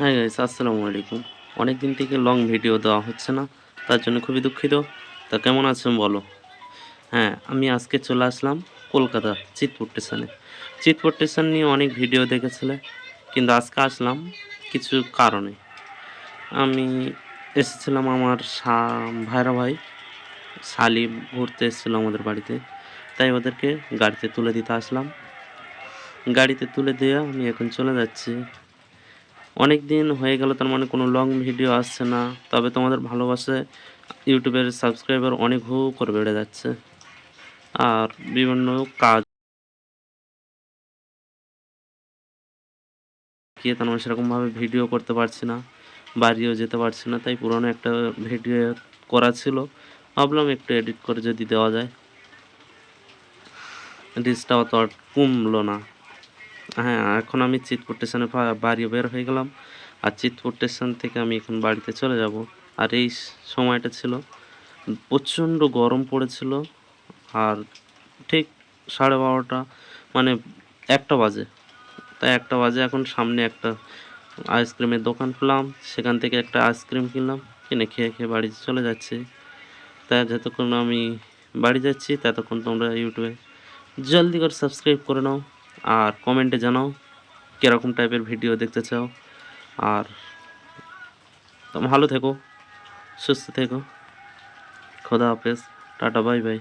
হ্যাঁ গাইস, আসসালামু আলাইকুম। অনেক দিন থেকে লং ভিডিও দেওয়া হচ্ছে না, তার জন্য খুবই দুঃখিত। তা কেমন আছেন বলো? হ্যাঁ, আমি আজকে চলে আসলাম কলকাতা চিতপুর স্টেশনে। চিতপুর স্টেশন নিয়ে অনেক ভিডিও দেখেছিলে, কিন্তু আজকে আসলাম কিছু কারণে। আমি এসেছিলাম আমার ভাইরা ভাই শালি ঘুরতে এসেছিলো আমাদের বাড়িতে, তাই ওদেরকে গাড়িতে তুলে দিতে আসলাম। গাড়িতে তুলে দিয়ে আমি এখন চলে যাচ্ছি। অনেক দিন হয়ে গেল, তার মানে কোনো লং ভিডিও আসছে না। তবে তোমাদের ভালোবাসায় ইউটিউবের সাবস্ক্রাইবার অনেক হু হু করে বেড়ে যাচ্ছে। আর বিভিন্ন কাজ গিয়ে তার মানে সেরকমভাবে ভিডিও করতে পারছি না, বাড়িও যেতে পারছি না। তাই পুরনো একটা ভিডিও করা ছিল, ভাবলাম একটু এডিট করে যদি দেওয়া যায়। রিচটাও তো আর কমলো না। হ্যাঁ, এখন আমি চিতপুর স্টেশনে বাড়ি বের হয়ে গেলাম। আর চিতপুর স্টেশন থেকে আমি এখন বাড়িতে চলে যাব। আর এই সময়টা ছিল প্রচণ্ড গরম পড়েছিল। আর ঠিক 12:30 মানে 1টা বাজে। তাই 1টা বাজে, এখন সামনে একটা আইসক্রিমের দোকান পেলাম, সেখান থেকে একটা আইসক্রিম কিনলাম, কিনে খেয়ে খেয়ে বাড়ি চলে যাচ্ছি। তাই যতক্ষণ আমি বাড়ি যাচ্ছি ততক্ষণ তোমরা ইউটিউবে জলদি করে সাবস্ক্রাইব করে নাও, আর কমেন্টে জানাও কীরকম টাইপের ভিডিও দেখতে চাও। আর ভালো থেকো, সুস্থ থেকো। খোদা হাফেজ, টাটা, বাই বাই।